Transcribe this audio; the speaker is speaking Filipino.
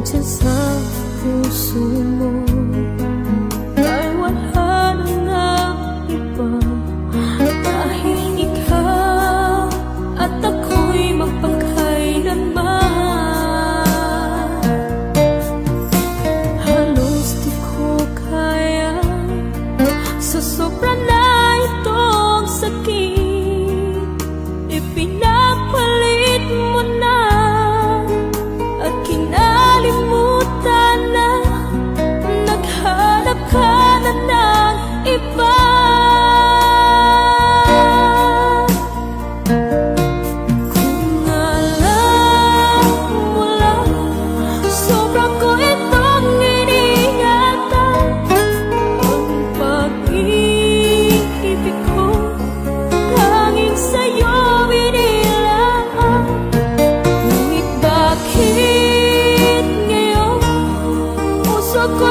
Diyan sa puso mo ay wala na ngang iba, dahil ikaw at ako'y magpagkailanman. Halos di ko kaya sa sobra na itong sakit, ipinapalit mo na at kinalimutan na, naghanap ka na ng iba. Kung alam mo lang, sobra ko itong iniingatan. Ang pag-ibig ko tanging sa'yo binilaan. Ngunit bakit ngayon puso ko